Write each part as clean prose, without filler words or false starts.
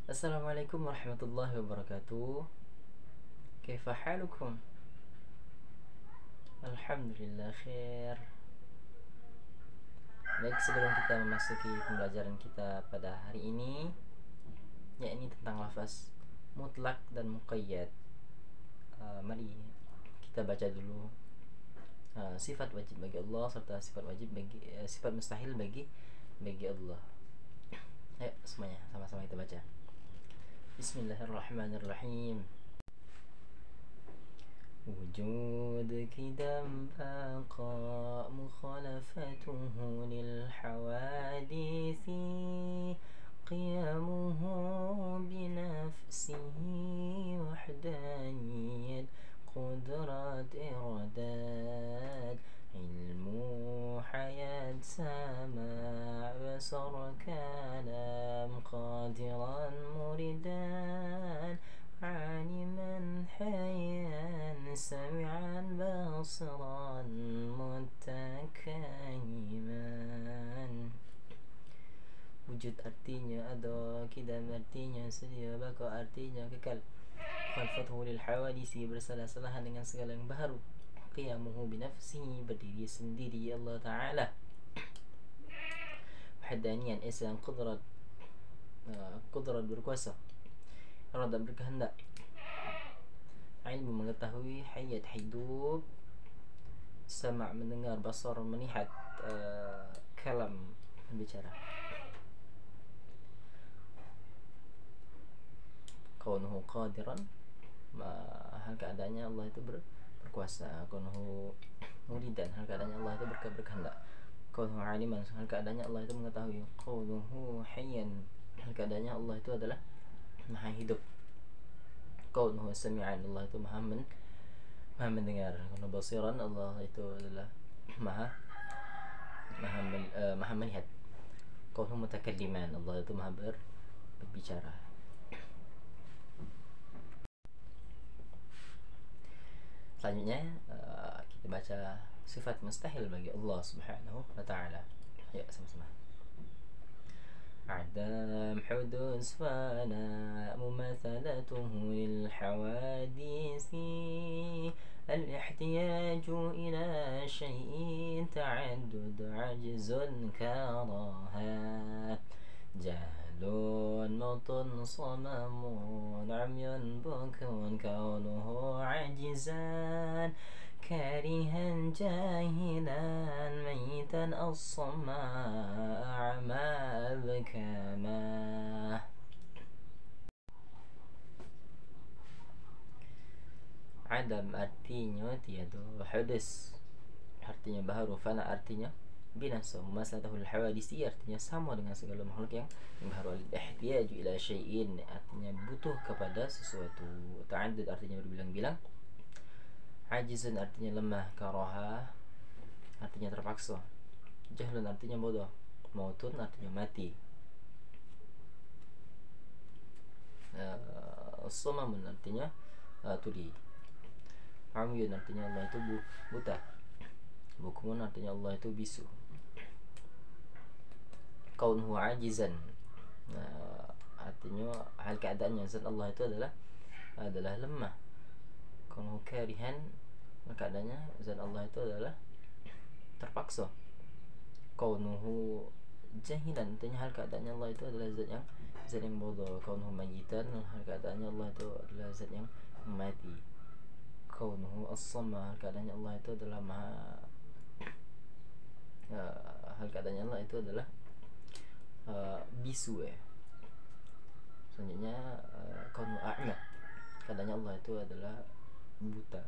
Assalamualaikum warahmatullahi wabarakatuh. Kaifa halukum? Alhamdulillah khair. Baik, sebelum kita memasuki pembelajaran kita pada hari ini, yakni tentang lafaz mutlak dan muqayyad, mari kita baca dulu sifat wajib bagi Allah serta sifat wajib bagi sifat mustahil bagi Allah. Ayo semuanya sama-sama kita baca. Bismillahirrahmanirrahim. وجودك دم بقاء مخالفته للحوادث قيامه بنفسه وحدانية قدرات إرادات علم حياة سماع بصر كلام قادرا مردان عالما حيا سمعا بصرا متكلما. Wujud artinya ada, kidam artinya sedia, baka artinya kekal, khalfathu lil hawadisi bersalah-salahan dengan segala yang baru, qiyamuhu binafsihi berdiri sendiri Allah Ta'ala, wahadanian esa qudrat berkuasa, irada berkehendak, ilmu mengetahui, hayat hidup, sama' mendengar, basar melihat, kalam berbicara. Kaunuhu qadiran, hal keadaannya Allah itu berkuasa. Kaunuhu muridan, hal keadaannya Allah itu berkehendak. Kaunuhu aliman, hal keadaannya Allah itu mengetahui. Kaunuhu hayyan, hal keadaannya Allah itu adalah maha hidup. Kaunuhu sami'an, Allah itu maha mendengar. Kaunuhu basiran, Allah itu adalah maha melihat. Kaunuhu mutakalliman, Allah itu maha berbicara. Selanjutnya kita baca sifat mustahil bagi Allah Subhanahu wa Ta'ala. Ya, sama-sama. عدم حدوث فناء مماثلته للحوادث الاحتياج إلى شيء تعدد عجز كراهة جهل موت صمم عمي بكم كونه عاجزا كارها جاهلا ميتا الصماء أعمى بكما. Adam artinya tiada, hudus artinya baharu, fana artinya binasa, masalahul hawadisi artinya sama dengan segala makhluk yang baharu, al-ihtiyaju ila syai'in artinya butuh kepada sesuatu, ta'addud artinya berbilang-bilang, ajizun artinya lemah, karaha artinya terpaksa, jahlun artinya bodoh, mautun artinya mati, sumamun artinya tuli, amyun artinya Allah itu buta, bukumun artinya Allah itu bisu. Kaunuhu ajizan artinya hal keadaannya zat Allah itu adalah lemah. Kaunuhu karihan, keadaannya zat Allah itu adalah terpaksa. Kaunuhu jahilan artinya hal keadaannya Allah itu adalah zat yang bodoh. Kaunuhu mayitan, hal keadaannya Allah itu adalah zat yang mati. Kaunuhu as-sama, hal keadaannya Allah itu adalah hal keadaannya Allah itu adalah bisu ya. Selanjutnya kaunuhu a'ma, keadaannya Allah itu adalah buta.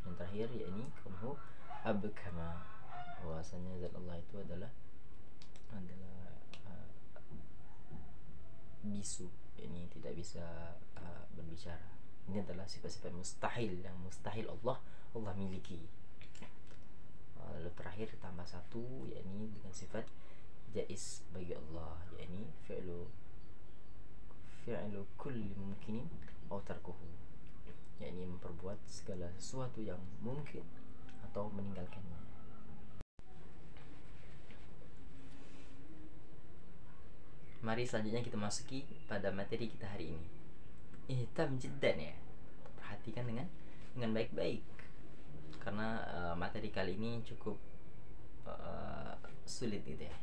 Yang terakhir yakni kaunuhu abkama, bahwasanya zat Allah itu adalah bisu, ini tidak bisa berbicara. Ini adalah sifat-sifat mustahil yang mustahil Allah miliki. Lalu terakhir tambah satu, yakni dengan sifat jaiz bagi Allah, yakni fi'lu kulli mumkinin atau tarkuhu, yakni memperbuat segala sesuatu yang mungkin atau meninggalkannya. Mari selanjutnya kita masuki pada materi kita hari ini. Ihtam jiddan ya. Perhatikan dengan baik-baik. Karena materi kali ini cukup sulit gitu ya.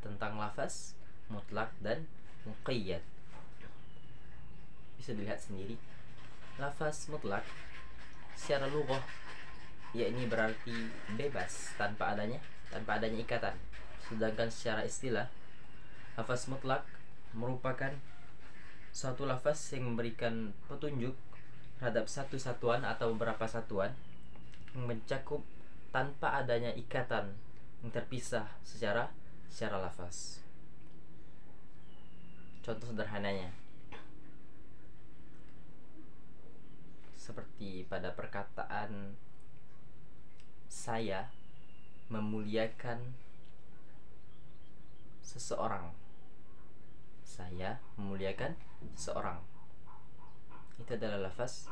Tentang lafaz mutlak dan muqayyad. Bisa dilihat sendiri. Lafaz mutlak secara lughah yakni berarti bebas tanpa adanya ikatan. Sedangkan secara istilah, lafaz mutlak merupakan suatu lafaz yang memberikan petunjuk terhadap satu satuan atau beberapa satuan yang mencakup tanpa adanya ikatan yang terpisah secara lafaz. Contoh sederhananya seperti pada perkataan saya memuliakan seseorang. Saya memuliakan seseorang. Itu adalah lafaz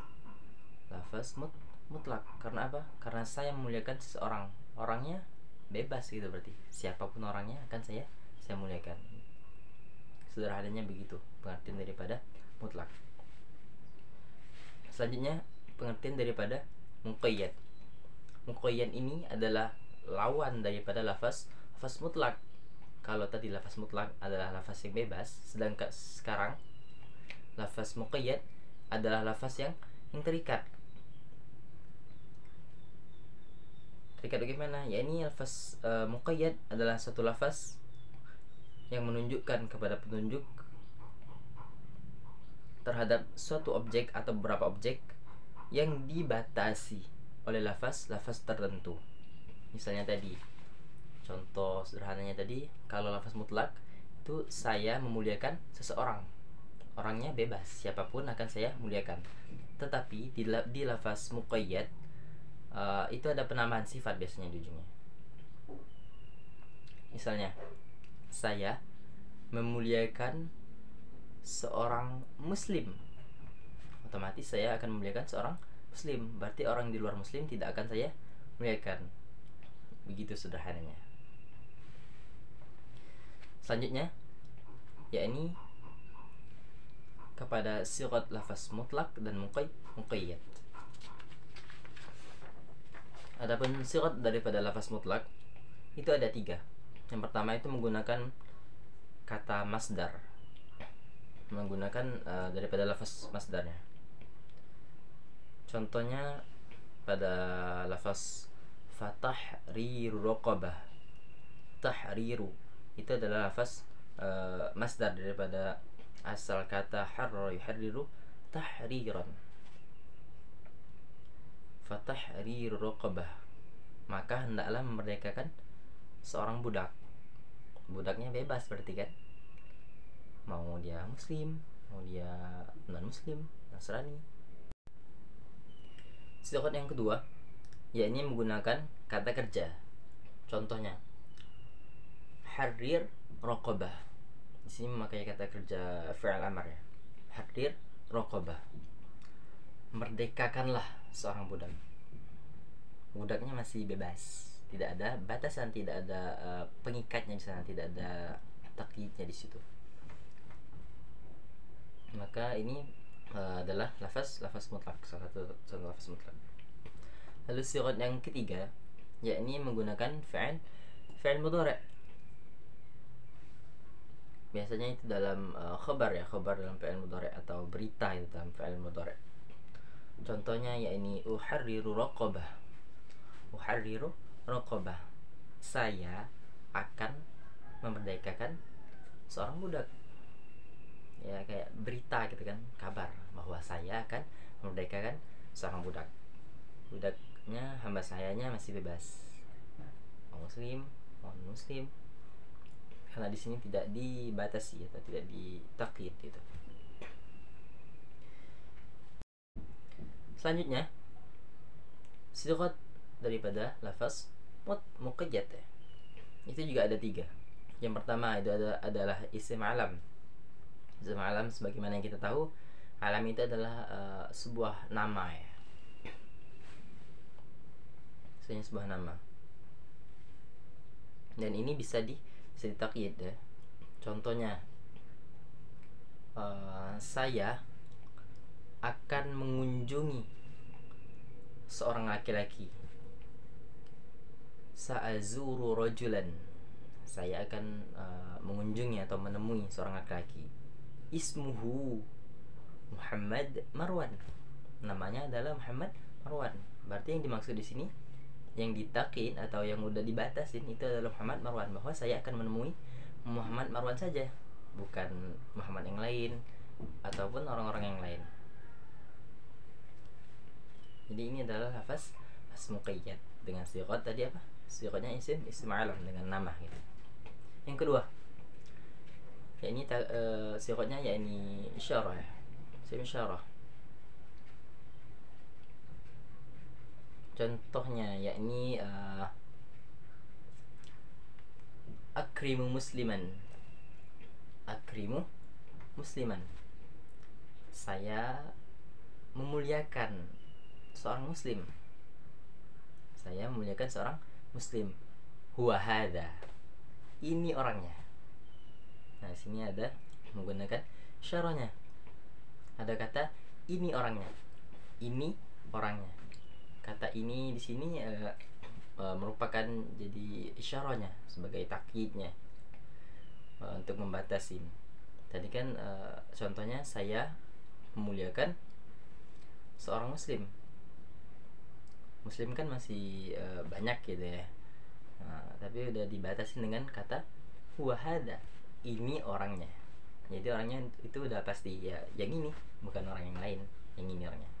mutlak. Karena apa? Karena saya memuliakan seseorang. Orangnya bebas gitu, berarti siapapun orangnya akan saya muliakan. Sederhananya begitu pengertian daripada mutlak. Selanjutnya pengertian daripada muqayyad. Muqayyad ini adalah lawan daripada lafaz mutlak. Kalau tadi lafaz mutlak adalah lafaz yang bebas, sedangkan sekarang lafaz muqayyad adalah lafaz yang terikat. Terikat bagaimana? Ya, ini lafaz muqayyad adalah satu lafaz yang menunjukkan kepada petunjuk terhadap suatu objek atau beberapa objek yang dibatasi oleh lafaz tertentu. Misalnya tadi, contoh sederhananya tadi, kalau lafaz mutlak itu saya memuliakan seseorang. Orangnya bebas, siapapun akan saya muliakan. Tetapi di lafaz muqayyad itu ada penambahan sifat biasanya di ujungnya. Misalnya, saya memuliakan seorang muslim. Otomatis saya akan memuliakan seorang muslim. Berarti orang di luar muslim tidak akan saya muliakan. Begitu sederhananya. Selanjutnya, yakni kepada sigat lafaz mutlak dan muqayyad. Adapun sigat daripada lafaz mutlak itu ada 3. Yang pertama itu menggunakan kata masdar, menggunakan daripada lafaz masdarnya. Contohnya pada lafaz fatahriru raqabah. Tahriru itu adalah lafaz masdar daripada asal kata harra yuharriru tahriran. Fatahriru raqabah, maka hendaklah memerdekakan seorang budak. Budaknya bebas berarti kan, mau dia muslim, mau dia non muslim, Nasrani. Sedangkan yang kedua, yakni menggunakan kata kerja. Contohnya harrir raqabah. Di sini memakai kata kerja fi'il amr ya. Harrir raqabah, merdekakanlah seorang budak. Budaknya masih bebas, tidak ada batasan, tidak ada pengikatnya di sana, tidak ada takyidnya di situ. Maka ini adalah lafaz mutlak, salah satu lafaz mutlak. Lalu sigat yang ketiga, yakni menggunakan fi'il mudhari'. Biasanya itu dalam khabar ya, khabar dalam fi'il mudhari' atau berita itu dalam fi'il mudhari'. Contohnya yakni uharriru raqabah. Uharriru raqabah, saya akan memerdekakan seorang budak. Ya, kayak berita gitu kan, kabar bahwa saya akan memerdekakan seorang budak. Budaknya, hamba sayanya masih bebas, mau muslim mau non muslim, karena di sini tidak dibatasi atau tidak ditakyid gitu. Selanjutnya, sigat daripada lafaz muqayyad ya. Itu juga ada 3. Yang pertama itu adalah isim alam. Isim alam sebagaimana yang kita tahu, alam itu adalah sebuah nama ya. Sebuah nama. Dan ini bisa ditakyid ya. Contohnya, saya akan mengunjungi seorang laki-laki. Sa'azuru rajulan. Saya akan mengunjungi atau menemui seorang laki-laki. Ismuhu Muhammad Marwan. Namanya adalah Muhammad Marwan. Berarti yang dimaksud di sini, yang ditakin atau yang udah dibatasin itu adalah Muhammad Marwan, bahwa saya akan menemui Muhammad Marwan saja, bukan Muhammad yang lain ataupun orang-orang yang lain. Jadi ini adalah lafaz muqayyad dengan siqat tadi apa? Siqatnya isim alam dengan nama gitu. Yang kedua, yakni siqatnya yakni isyarah ya. Isim isyarah. Contohnya yakni akrimu musliman. Akrimu musliman. Saya memuliakan seorang muslim. Saya memuliakan seorang muslim. Huwa hadha. Ini orangnya. Nah, sini ada menggunakan isyarahnya. Ada kata ini orangnya. Ini orangnya. Kata ini di sini merupakan jadi isyarahnya sebagai takyidnya untuk membatasin. Tadi kan contohnya saya memuliakan seorang muslim. Muslim kan masih banyak gitu ya. Tapi udah dibatasin dengan kata huwa hada. Ini orangnya. Jadi orangnya itu udah pasti ya yang ini, bukan orang yang lain. Yang ini orangnya.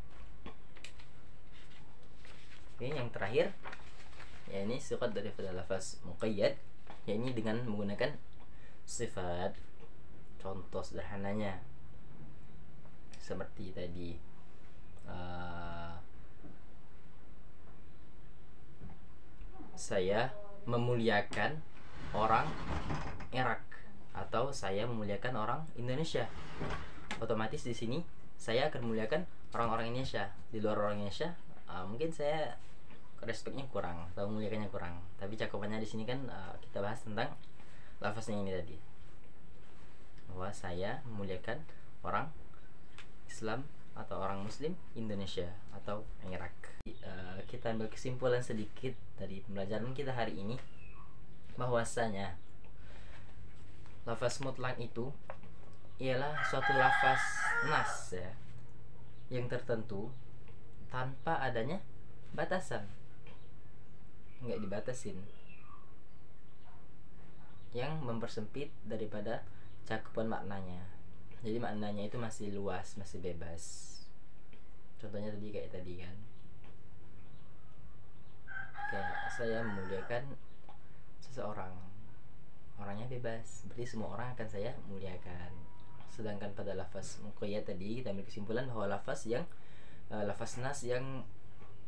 Oke, yang terakhir ya ini siqat daripada lafaz muqayyad, ya ini dengan menggunakan sifat. Contoh sederhananya seperti tadi, saya memuliakan orang Irak atau saya memuliakan orang Indonesia. Otomatis di sini saya akan memuliakan orang-orang Indonesia. Di luar orang Indonesia mungkin saya respeknya kurang atau memuliakannya kurang. Tapi cakupannya di sini kan kita bahas tentang lafaznya ini tadi, bahwa saya memuliakan orang Islam atau orang Muslim Indonesia atau Irak. Kita ambil kesimpulan sedikit dari pembelajaran kita hari ini, bahwasanya lafaz mutlak itu ialah suatu lafaz nas ya, yang tertentu tanpa adanya batasan, nggak dibatasin, yang mempersempit daripada cakupan maknanya. Jadi maknanya itu masih luas, masih bebas. Contohnya tadi kayak tadi kan, kayak saya memuliakan seseorang, orangnya bebas, berarti semua orang akan saya muliakan. Sedangkan pada lafaz muqayyad tadi kita ambil kesimpulan bahwa lafaz yang lafaz nas yang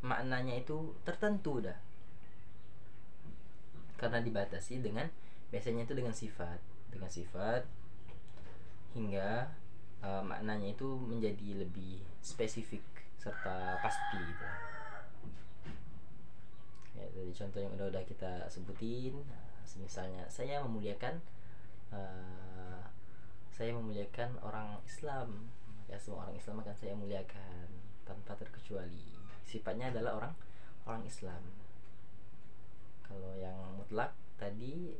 maknanya itu tertentu dah, karena dibatasi dengan biasanya itu dengan sifat hingga maknanya itu menjadi lebih spesifik serta pasti gitu. Ya, dari contoh yang udah kita sebutin, misalnya saya memuliakan orang Islam, maka semua orang Islam akan saya muliakan tanpa terkecuali. Sifatnya adalah orang Islam. Kalau yang mutlak tadi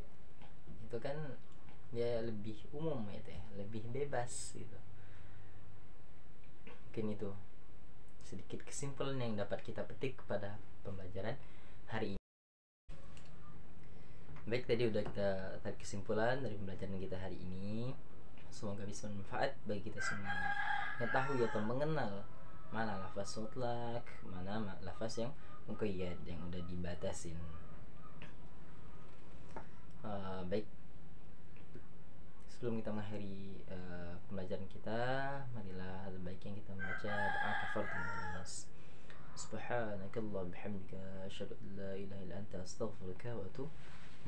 itu kan ya lebih umum gitu ya, lebih bebas gitu. Mungkin itu sedikit kesimpulan yang dapat kita petik pada pembelajaran hari ini. Baik, tadi udah kita tarik kesimpulan dari pembelajaran kita hari ini. Semoga bisa bermanfaat bagi kita semua mengetahui atau mengenal mana lafaz mutlak, mana lafaz yang muqayyad yang udah dibatasin. Baik, sebelum kita mengakhiri pembelajaran kita, marilah lebih baik yang kita membaca doa kafaratul majelis. Subhanakallahumma bihamdika asyhadu an la ilaha illa anta astaghfiruka wa atubu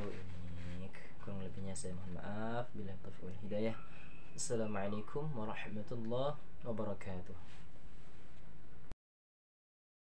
ilaik. Kurang lebihnya saya mohon maaf. Bila taufiq wal hidayah. Assalamualaikum warahmatullahi wabarakatuh.